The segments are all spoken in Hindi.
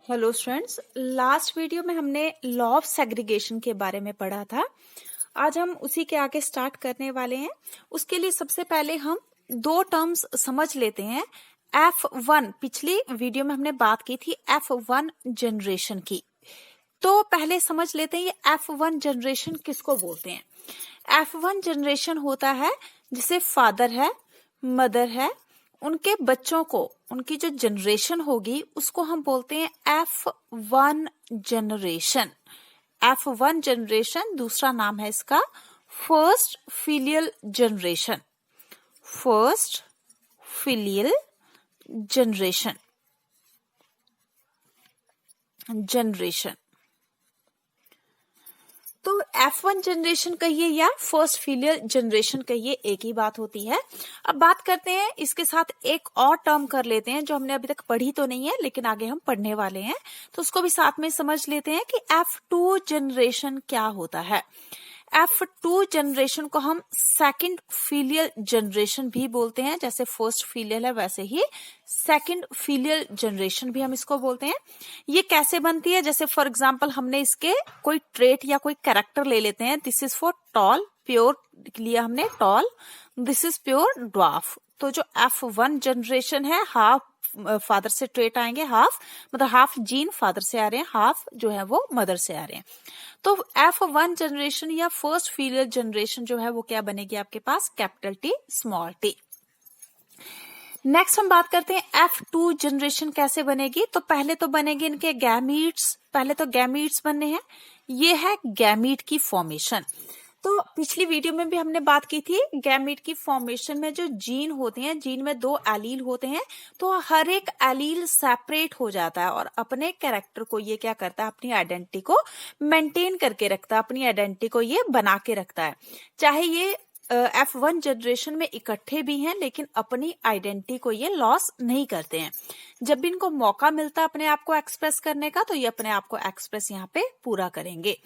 हेलो स्टूडेंट्स, लास्ट वीडियो में हमने लॉ ऑफ सेग्रीगेशन के बारे में पढ़ा था। आज हम उसी के आगे स्टार्ट करने वाले हैं। उसके लिए सबसे पहले हम दो टर्म्स समझ लेते हैं। F1 पिछली वीडियो में हमने बात की थी F1 जनरेशन की, तो पहले समझ लेते हैं ये F1 जनरेशन किसको बोलते हैं। F1 जनरेशन होता है जिसे फादर है, मदर है, उनके बच्चों को, उनकी जो जनरेशन होगी उसको हम बोलते हैं F1 जनरेशन। F1 जनरेशन दूसरा नाम है इसका first filial generation. First filial generation तो F1 जनरेशन कहिए या फर्स्ट फिलियल जनरेशन कहिए, एक ही बात होती है। अब बात करते हैं, इसके साथ एक और टर्म कर लेते हैं जो हमने अभी तक पढ़ी तो नहीं है लेकिन आगे हम पढ़ने वाले हैं, तो उसको भी साथ में समझ लेते हैं कि F2 जनरेशन क्या होता है। F2 जनरेशन को हम सेकंड फिलियल जनरेशन भी बोलते हैं। जैसे फर्स्ट फिलियल है वैसे ही सेकंड फिलियल जनरेशन भी हम इसको बोलते हैं। ये कैसे बनती है, जैसे फॉर एग्जांपल हमने इसके कोई ट्रेट या कोई कैरेक्टर ले लेते हैं। This is for tall, pure लिया हमने tall, this is pure dwarf. तो जो F1 जनरेशन है, हाफ फादर से ट्रेट आएंगे, हाफ मतलब हाफ जीन फादर से आ रहे हैं, हाफ जो है वो मदर से आ रहे हैं। तो F1 जनरेशन या फर्स्ट फिलियल जनरेशन जो है वो क्या बनेगी आपके पास, capital T small T. Next हम बात करते हैं F2 जनरेशन कैसे बनेगी। तो पहले तो बनेंगे इनके गैमीट्स। पहले तो गैमीट्स बनने हैं, ये है गैमीट की फॉर्मेशन। तो पिछली वीडियो में भी हमने बात की थी, गैमीट की फॉर्मेशन में जो जीन होते हैं, जीन में दो एलील होते हैं, तो हर एक एलील सेपरेट हो जाता है और अपने कैरेक्टर को ये क्या करता है, अपनी आइडेंटिटी को मेंटेन करके रखता है, अपनी आइडेंटिटी को ये बना के रखता है। चाहे ये F1 जनरेशन में इकट्ठे भी हैं लेकिन अपनी आइडेंटिटी को ये लॉस नहीं करते हैं। जब भी इनको मौका मिलता है अपने आप को एक्सप्रेस करने का, तो ये अपने आप को एक्सप्रेस यहाँ पे पूरा करेंगे।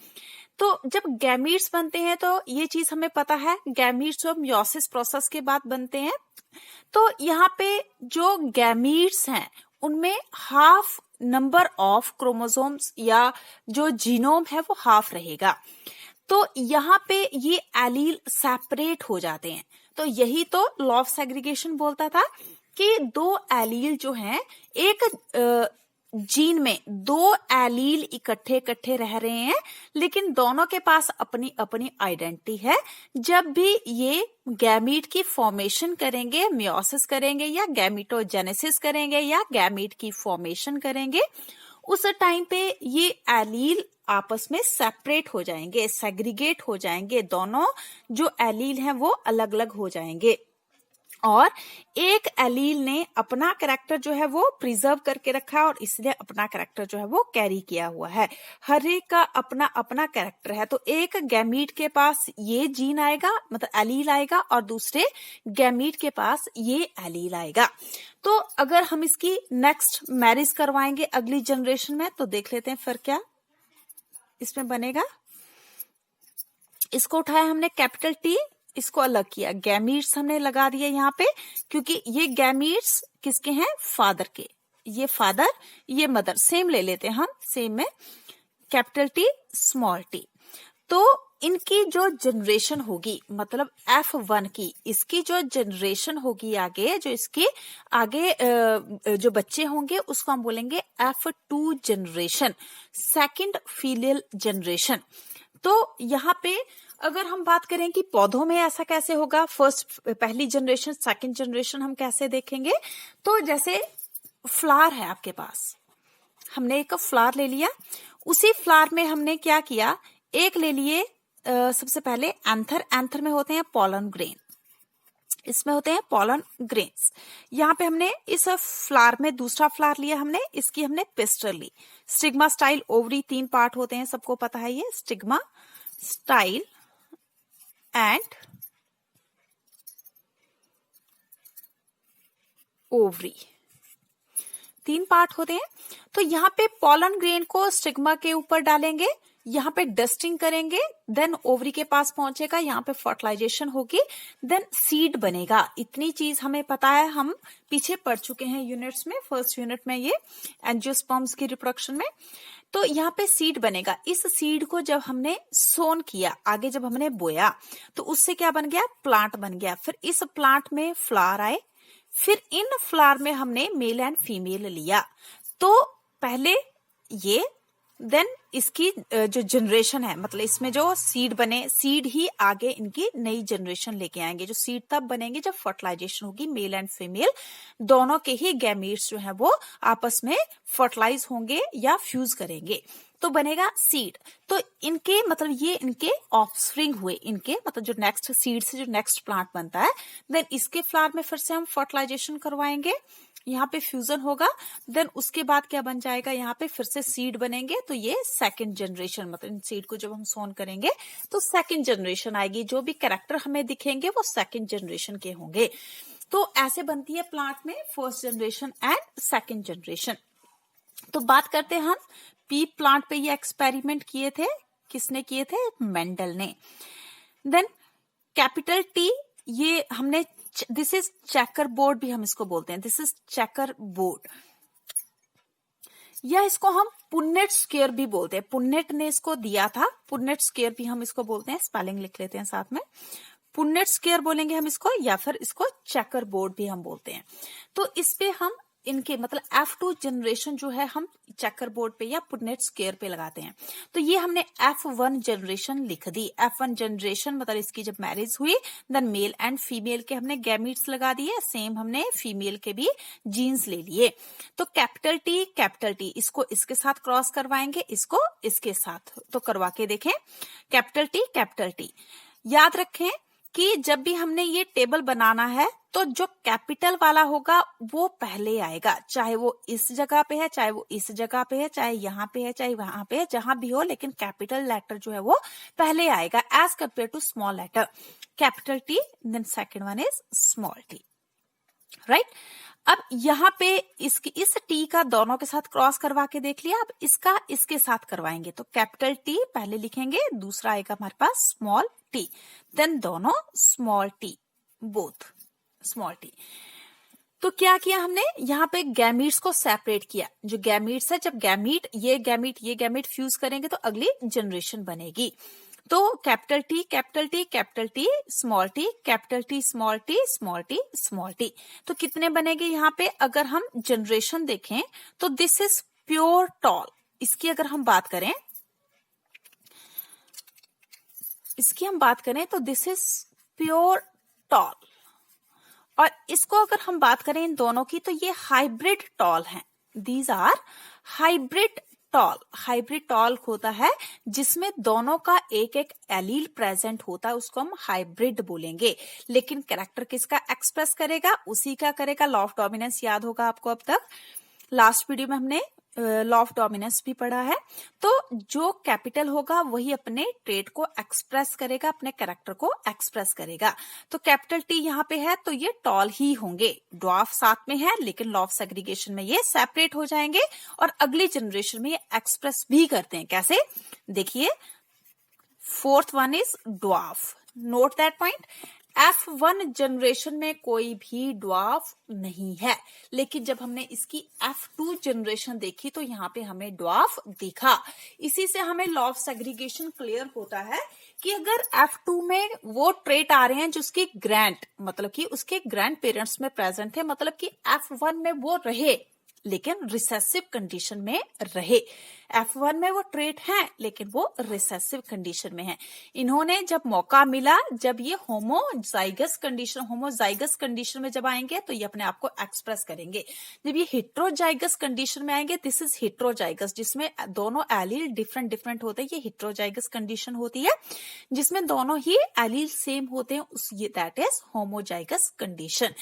तो जब गैमीट्स बनते हैं तो ये चीज हमें पता है, गैमीट्स जो मियोसिस प्रोसेस के बाद बनते हैं। तो यहाँ पे जो गैमीट्स हैं उनमें हाफ नंबर ऑफ क्रोमोसोम्स या जो जीनोम है वो हाफ रहेगा। तो यहाँ पे ये एलील सेपरेट हो जाते हैं। तो यही तो लॉ ऑफ सेग्रीगेशन बोलता था कि दो एलील जो हैं, एक जीन में दो एलील इकट्ठे इकट्ठे रह रहे हैं लेकिन दोनों के पास अपनी अपनी आइडेंटिटी है। जब भी ये गैमीट की फॉर्मेशन करेंगे, मियोसिस करेंगे या गैमीटोजेनेसिस करेंगे या गैमीट की फॉर्मेशन करेंगे, उस टाइम पे ये एलील आपस में सेपरेट हो जाएंगे, सेग्रीगेट हो जाएंगे। दोनों जो एलील हैं वो अलग अलग हो जाएंगे और एक एलील ने अपना कैरेक्टर जो है वो प्रिजर्व करके रखा है और इसलिए अपना कैरेक्टर जो है वो कैरी किया हुआ है। हर एक का अपना अपना कैरेक्टर है। तो एक गैमीट के पास ये जीन आएगा, मतलब एलील आएगा, और दूसरे गैमीट के पास ये एलील आएगा। तो अगर हम इसकी नेक्स्ट मैरिज करवाएंगे अगली जनरेशन में, तो देख लेते हैं फिर क्या इसमें बनेगा। इसको उठाया हमने कैपिटल टी, इसको अलग किया, गैमीट्स हमने लगा दिया यहाँ पे, क्योंकि ये गैमीट्स किसके हैं, फादर के। ये फादर, ये मदर, सेम ले लेते हैं हम, सेम में कैपिटल टी स्मॉल टी। तो इनकी जो जनरेशन होगी, मतलब F1 की, इसकी जो जनरेशन होगी आगे, जो इसके आगे जो बच्चे होंगे उसको हम बोलेंगे F2 generation, second filial generation. तो यहाँ पे अगर हम बात करें कि पौधों में ऐसा कैसे होगा, फर्स्ट पहली जनरेशन सेकंड जनरेशन हम कैसे देखेंगे। तो जैसे फ्लावर है आपके पास, हमने एक फ्लावर ले लिया, उसी फ्लावर में हमने क्या किया, एक ले लिए सबसे पहले एंथर। एंथर में होते हैं पॉलन ग्रेन, इसमें होते हैं पॉलन ग्रेन्स। यहाँ पे हमने इस फ्लावर में दूसरा फ्लावर लिया हमने, इसकी हमने पेस्टल ली। स्टिग्मा, स्टाइल, ओवरी, तीन पार्ट होते हैं, सबको पता है ये, स्टिग्मा, स्टाइल एंड ओवरी, तीन पार्ट होते हैं। तो यहाँ पे पॉलन ग्रेन को स्टिग्मा के ऊपर डालेंगे, यहाँ पे डस्टिंग करेंगे, देन ओवरी के पास पहुंचेगा, यहाँ पे फर्टिलाइजेशन होगी, देन सीड बनेगा। इतनी चीज हमें पता है, हम पीछे पढ़ चुके हैं यूनिट्स में, फर्स्ट यूनिट में ये एंजियोस्पर्म्स की रिप्रोडक्शन में। तो यहाँ पे सीड बनेगा। इस सीड को जब हमने सोन किया, आगे जब हमने बोया, तो उससे क्या बन गया, प्लांट बन गया। फिर इस प्लांट में फ्लावर आए, फिर इन फ्लावर में हमने मेल एंड फीमेल लिया। तो पहले ये, देन इसकी जो जनरेशन है, मतलब इसमें जो सीड बने, सीड ही आगे इनकी नई जनरेशन लेके आएंगे। जो सीड तब बनेंगे जब फर्टिलाइजेशन होगी, मेल एंड फीमेल दोनों के ही गैमीट्स जो है वो आपस में फर्टिलाइज होंगे या फ्यूज करेंगे, तो बनेगा सीड। तो इनके मतलब ये इनके ऑफस्प्रिंग हुए, इनके मतलब जो नेक्स्ट सीड से जो नेक्स्ट प्लांट बनता है, देन इसके फ्लावर में फिर से हम फर्टिलाइजेशन करवाएंगे, यहाँ पे फ्यूजन होगा, देन उसके बाद क्या बन जाएगा, यहाँ पे फिर से सीड बनेंगे। तो ये सेकंड जनरेशन, मतलब इन सीड को जब हम सोन करेंगे तो सेकंड जनरेशन आएगी। जो भी कैरेक्टर हमें दिखेंगे वो सेकंड जनरेशन के होंगे। तो ऐसे बनती है प्लांट में first generation and second generation. तो बात करते हैं हम पी प्लांट पे, ये एक्सपेरिमेंट किए थे, किसने किए थे, मेंडल ने। देन कैपिटल टी, ये हमने, दिस इज चेकर बोर्ड भी हम इसको बोलते हैं, दिस इज चेकर बोर्ड, या इसको हम पुन्नेट स्क्वायर भी बोलते हैं। पुन्नेट ने इसको दिया था, पुन्नेट स्क्वायर भी हम इसको बोलते हैं। स्पेलिंग लिख लेते हैं साथ में, पुन्नेट स्क्वायर बोलेंगे हम इसको, या फिर इसको चेकर बोर्ड भी हम बोलते हैं। तो इस पे हम इनके मतलब F2 जनरेशन जो है हम चेकर बोर्ड पे या पुन्नेट स्क्वायर पे लगाते हैं। तो ये हमने F1 जनरेशन लिख दी। F1 जनरेशन मतलब इसकी जब मैरिज हुई, देन मेल एंड फीमेल के हमने गैमीट्स लगा दिए, सेम हमने फीमेल के भी जीन्स ले लिए। तो कैपिटल टी इसको इसके साथ क्रॉस करवाएंगे, इसको इसके साथ, तो करवा के देखें। कैपिटल टी याद रखें कि जब भी हमने ये टेबल बनाना है तो जो कैपिटल वाला होगा वो पहले आएगा, चाहे वो इस जगह पे है, चाहे वो इस जगह पे है, चाहे यहाँ पे है, चाहे वहां पे है, जहां भी हो, लेकिन कैपिटल लेटर जो है वो पहले आएगा as compare to small letter. Capital T, then second one is small T, right. अब यहाँ पे इस टी का दोनों के साथ क्रॉस करवा के देख लिया। अब इसका इसके साथ करवाएंगे, तो कैपिटल टी पहले लिखेंगे, दूसरा आएगा हमारे पास स्मॉल टी, देन दोनों small T, both small T. तो क्या किया हमने, यहाँ पे गैमीट्स को सेपरेट किया। जो गैमीट्स है, जब गैमीट ये गैमीट फ्यूज करेंगे तो अगली जनरेशन बनेगी। तो capital T small T, capital T small T, small T small T. तो कितने बनेंगे यहाँ पे, अगर हम जनरेशन देखें तो दिस इज प्योर टॉल। इसकी अगर हम बात करें, तो दिस इज प्योर टॉल। और इसको अगर हम बात करें इन दोनों की, तो ये हाइब्रिड टॉल हैं। These are hybrid tall. Hybrid tall होता है जिसमें दोनों का एक एक एलील प्रेजेंट होता है, उसको हम हाइब्रिड बोलेंगे। लेकिन कैरेक्टर किसका एक्सप्रेस करेगा, उसी का करेगा। लॉ ऑफ डोमिनेंस याद होगा आपको, अब तक लास्ट वीडियो में हमने लॉ ऑफ डोमिनेंस भी पढ़ा है। तो जो कैपिटल होगा वही अपने ट्रेट को एक्सप्रेस करेगा, अपने कैरेक्टर को एक्सप्रेस करेगा। तो कैपिटल टी यहाँ पे है तो ये टॉल ही होंगे। ड्वार्फ साथ में है, लेकिन लॉ ऑफ सेग्रीगेशन में ये सेपरेट हो जाएंगे और अगली जनरेशन में ये एक्सप्रेस भी करते हैं। कैसे, देखिए, fourth one is dwarf, note that point. F1 generation में कोई भी ड्वार्फ नहीं है, लेकिन जब हमने इसकी F2 जनरेशन देखी तो यहाँ पे हमें ड्वार्फ दिखा। इसी से हमें लॉ ऑफ सेग्रीगेशन क्लियर होता है कि अगर F2 में वो ट्रेट आ रहे हैं जो उसकी मतलब कि उसके ग्रैंड पेरेंट्स में प्रेजेंट थे, मतलब कि F1 में वो रहे लेकिन रिसेसिव कंडीशन में रहे। F1 में वो ट्रेट हैं लेकिन वो रिसेसिव कंडीशन में है। इन्होंने जब मौका मिला, जब ये होमोजाइगस कंडीशन में जब आएंगे तो ये अपने आप को एक्सप्रेस करेंगे। जब ये हेट्रोजाइगस कंडीशन में आएंगे, दिस इज हेट्रोजाइगस, जिसमें दोनों एलील डिफरेंट होते हैं, ये हेट्रोजाइगस कंडीशन होती है। जिसमें दोनों ही एलील सेम होते हैं, दैट इज होमोजाइगस कंडीशन।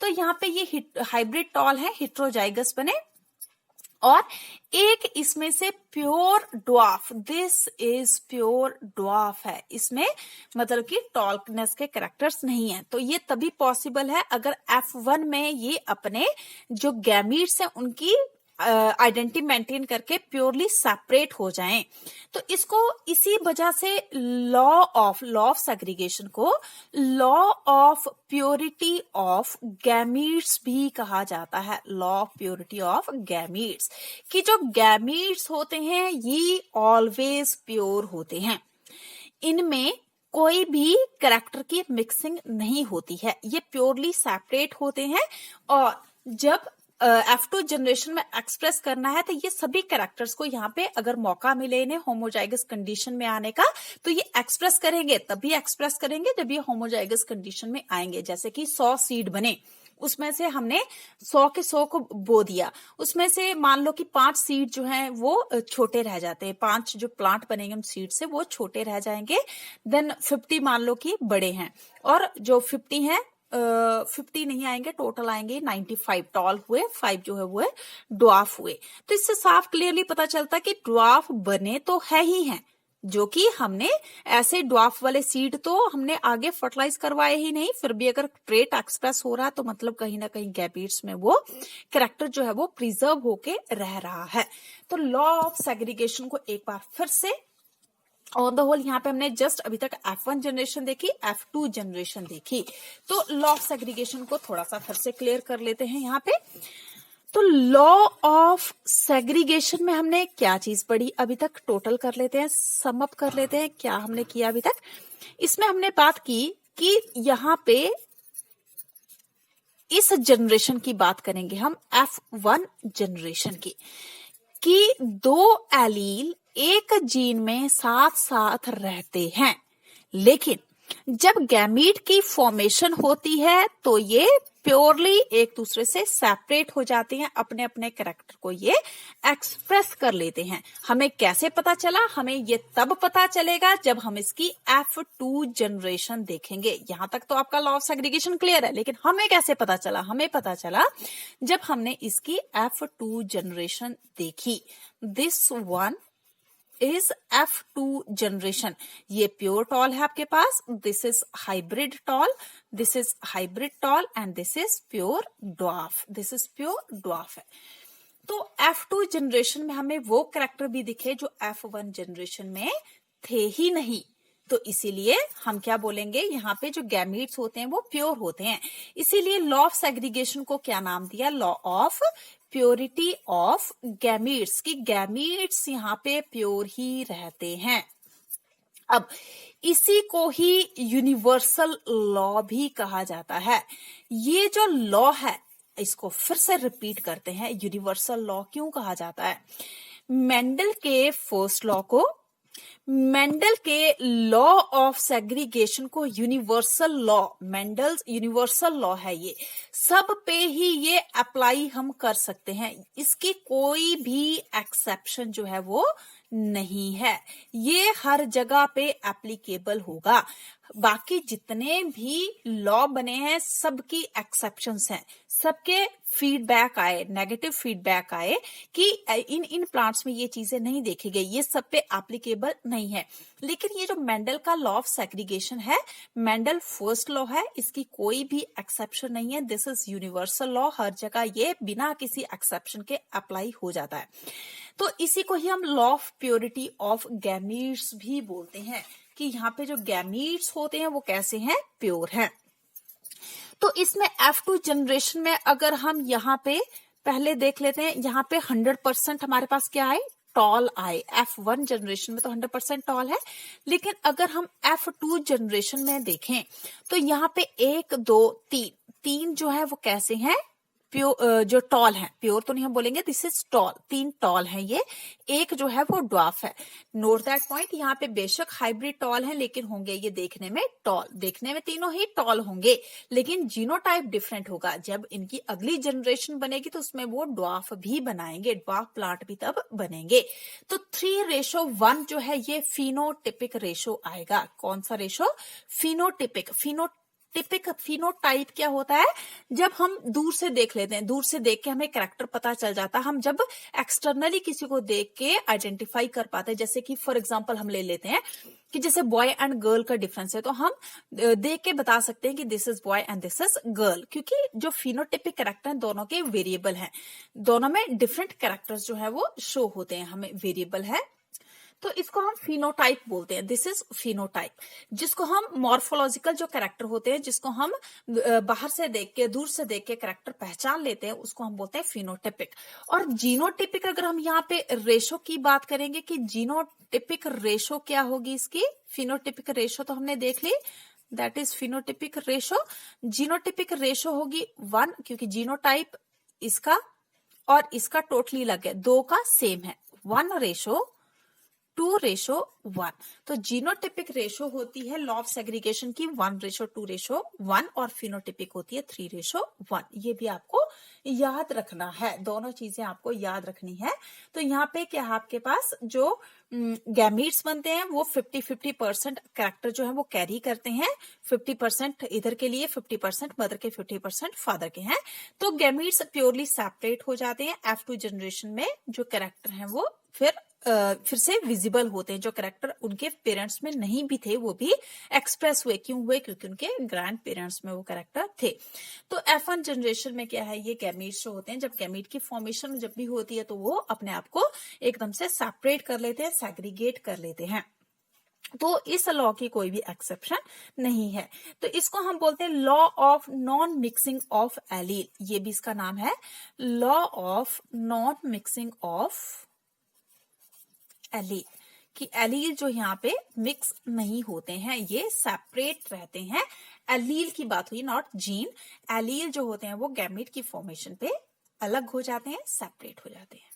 तो यहाँ पे ये हाइब्रिड टॉल है, हेट्रोजाइगस बने। और एक इसमें से pure dwarf, this is pure dwarf है। इसमें मतलब कि टॉलनेस के कैरेक्टर्स नहीं है। तो ये तभी पॉसिबल है अगर F1 में ये अपने जो गैमीट्स हैं उनकी आइडेंटिटी मेंटेन करके प्योरली सेपरेट हो जाएं। तो इसको इसी वजह से लॉ ऑफ सेग्रीगेशन को law of purity of gametes भी कहा जाता है। Law of purity of gametes, कि जो गैमीट्स होते हैं ये ऑलवेज प्योर होते हैं, इनमें कोई भी कैरेक्टर की मिक्सिंग नहीं होती है, ये प्योरली सेपरेट होते हैं। और जब F2 जनरेशन में एक्सप्रेस करना है तो ये सभी कैरेक्टर्स को यहाँ पे अगर मौका मिले इन्हें होमोजाइगस कंडीशन में आने का, तो ये एक्सप्रेस करेंगे, तभी एक्सप्रेस करेंगे जब ये होमोजाइगस कंडीशन में आएंगे। जैसे कि 100 सीड बने, उसमें से हमने 100 के 100 को बो दिया, उसमें से मान लो कि 5 सीड जो हैं वो छोटे रह जाते हैं, 5 जो प्लांट बनेंगे उन सीड से वो छोटे रह जाएंगे। देन 50 मान लो कि बड़े हैं, और जो 50 हैं 50 नहीं आएंगे, टोटल आएंगे 95 टॉल हुए, 5 जो है वो ड्वार्फ हुए। तो इससे साफ क्लियरली पता चलता है कि ड्वार्फ बने तो है ही हैं, जो कि हमने ऐसे ड्वार्फ वाले सीड तो हमने आगे फर्टिलाइज करवाए ही नहीं, फिर भी अगर ट्रेट एक्सप्रेस हो रहा है तो मतलब कहीं ना कहीं गैपीट्स में वो कैरेक्टर जो है वो प्रिजर्व होके रह रहा है। तो लॉ ऑफ सेग्रीगेशन को एक बार फिर से ऑन द होल यहाँ पे हमने जस्ट अभी तक F1 जनरेशन देखी, F2 जनरेशन देखी। तो लॉ ऑफ सेग्रीगेशन को थोड़ा सा फिर से क्लियर कर लेते हैं यहाँ पे। तो लॉ ऑफ सेग्रीगेशन में हमने क्या चीज पढ़ी अभी तक, टोटल कर लेते हैं, सम अप कर लेते हैं क्या हमने किया अभी तक। इसमें हमने बात की कि यहाँ पे इस जनरेशन की बात करेंगे हम, F1 जनरेशन की, कि 2 एलील एक जीन में साथ साथ रहते हैं, लेकिन जब गैमीट की फॉर्मेशन होती है तो ये प्योरली एक दूसरे से सेपरेट हो जाते हैं, अपने अपने कैरेक्टर को ये एक्सप्रेस कर लेते हैं। हमें कैसे पता चला? हमें ये तब पता चलेगा जब हम इसकी F2 जनरेशन देखेंगे। यहां तक तो आपका लॉ ऑफ सेग्रीगेशन क्लियर है, लेकिन हमें कैसे पता चला? हमें पता चला जब हमने इसकी F2 जनरेशन देखी। This one is F2 generation, ये प्योर टॉल है आपके पास, this is hybrid tall, this is hybrid tall and this is pure dwarf, this is pure dwarf है। तो F2 जनरेशन में हमें वो कैरेक्टर भी दिखे जो F1 जनरेशन में थे ही नहीं, तो इसीलिए हम क्या बोलेंगे, यहाँ पे जो गैमीट्स होते हैं वो प्योर होते हैं। इसीलिए लॉ ऑफ सेग्रीगेशन को क्या नाम दिया? Law of purity of gametes, की गैमीट्स यहाँ पे प्योर ही रहते हैं। अब इसी को ही यूनिवर्सल लॉ भी कहा जाता है। ये जो लॉ है इसको फिर से रिपीट करते हैं, यूनिवर्सल लॉ क्यों कहा जाता है? मेंडल के फर्स्ट लॉ को, मेंडल के लॉ ऑफ सेग्रीगेशन को universal law, Mendel's universal law है, ये सब पे ही ये अप्लाई हम कर सकते हैं, इसकी कोई भी एक्सेप्शन जो है वो नहीं है, ये हर जगह पे एप्लीकेबल होगा। बाकी जितने भी लॉ बने हैं सबकी एक्सेप्शंस हैं, सबके फीडबैक आए, नेगेटिव फीडबैक आए कि इन प्लांट्स में ये चीजें नहीं देखी गई, ये सब पे एप्लीकेबल नहीं है। लेकिन ये जो मेंडल का लॉ ऑफ सेग्रीगेशन है, मेंडल फर्स्ट लॉ है, इसकी कोई भी एक्सेप्शन नहीं है, दिस इज यूनिवर्सल लॉ, हर जगह ये बिना किसी एक्सेप्शन के अप्लाई हो जाता है। तो इसी को ही हम law of purity of gametes भी बोलते हैं, कि यहाँ पे जो गैमीट्स होते हैं वो कैसे हैं? प्योर हैं। तो इसमें F2 जनरेशन में अगर हम यहाँ पे पहले देख लेते हैं, यहाँ पे 100% हमारे पास क्या आए? टॉल आए। F1 जनरेशन में तो 100% टॉल है, लेकिन अगर हम F2 जनरेशन में देखें तो यहाँ पे 1 2 3 जो है वो कैसे हैं? प्योर, जो टॉल है, प्योर तो नहीं हम बोलेंगे, दिस इज टॉल, 3 टॉल है ये, एक जो है वो ड्वार्फ है। नोट दैट पॉइंट, यहाँ पे बेशक हाइब्रिड टॉल है लेकिन होंगे ये देखने में टॉल, देखने में तीनों ही टॉल होंगे, लेकिन जीनोटाइप डिफरेंट होगा। जब इनकी अगली जनरेशन बनेगी तो उसमें वो ड्वार्फ भी बनाएंगे, ड्वार्फ प्लांट भी तब बनेंगे। तो 3:1 जो है ये फिनोटिपिक रेशो आएगा। कौन सा रेशो? फिनोटिपिक। फिनोटिपिक, फिनोटाइप क्या होता है, जब हम दूर से देख लेते हैं, दूर से देख के हमें कैरेक्टर पता चल जाता है, हम जब एक्सटर्नली किसी को देख के आइडेंटिफाई कर पाते हैं। जैसे कि फॉर एग्जांपल हम ले लेते हैं कि जैसे बॉय एंड गर्ल का डिफरेंस है, तो हम देख के बता सकते हैं कि this is boy and this is girl, क्योंकि जो फिनोटिपिक कैरेक्टर है दोनों के वेरिएबल हैं, दोनों में डिफरेंट कैरेक्टर्स जो है वो शो होते हैं, हमें वेरिएबल है, तो इसको हम फिनोटाइप बोलते हैं। This is phenotype. जिसको हम मॉर्फोलॉजिकल जो कैरेक्टर होते हैं, जिसको हम बाहर से देख के, दूर से देख के कैरेक्टर पहचान लेते हैं, उसको हम बोलते हैं फिनोटिपिक। और जीनोटिपिक, अगर हम यहाँ पे रेशो की बात करेंगे कि जीनोटिपिक रेशो क्या होगी इसकी, फिनोटिपिक रेशो तो हमने देख ली, that is phenotypic ratio. Genotypic ratio होगी 1, क्योंकि जीनोटाइप इसका और इसका टोटली अलग है, 2 का सेम है, 1:2:1। तो जीनोटिपिक रेशो होती है लॉ ऑफ सेग्रीगेशन की 1:2:1, और फिनोटिपिक होती है 3:1। ये भी आपको याद रखना है, दोनों चीजें आपको याद रखनी है। तो यहाँ पे क्या है, आपके पास जो गैमीट्स बनते हैं वो 50-50% कैरेक्टर जो है वो कैरी करते हैं, 50% इधर के लिए, 50% मदर के, 50% फादर के हैं। तो गैमीट्स प्योरली सेपरेट हो जाते हैं। F2 जनरेशन में जो कैरेक्टर हैं वो फिर से विजिबल होते हैं, जो कैरेक्टर उनके पेरेंट्स में नहीं भी थे वो भी एक्सप्रेस हुए। क्यों हुए, क्योंकि उनके ग्रैंड पेरेंट्स में वो कैरेक्टर थे। तो F1 जनरेशन में क्या है, ये गैमीट्स जो होते हैं, जब गैमीट की फॉर्मेशन जब भी होती है तो वो अपने आप को एकदम से सेपरेट कर लेते हैं, सेग्रीगेट कर लेते हैं। तो इस लॉ की कोई भी एक्सेप्शन नहीं है। तो इसको हम बोलते हैं law of non mixing of allele, ये भी इसका नाम है, law of non mixing of allele, कि एलील जो यहाँ पे मिक्स नहीं होते हैं, ये सेपरेट रहते हैं। एलील की बात हुई, नॉट जीन। एलील जो होते हैं वो गैमेट की फॉर्मेशन पे अलग हो जाते हैं, सेपरेट हो जाते हैं।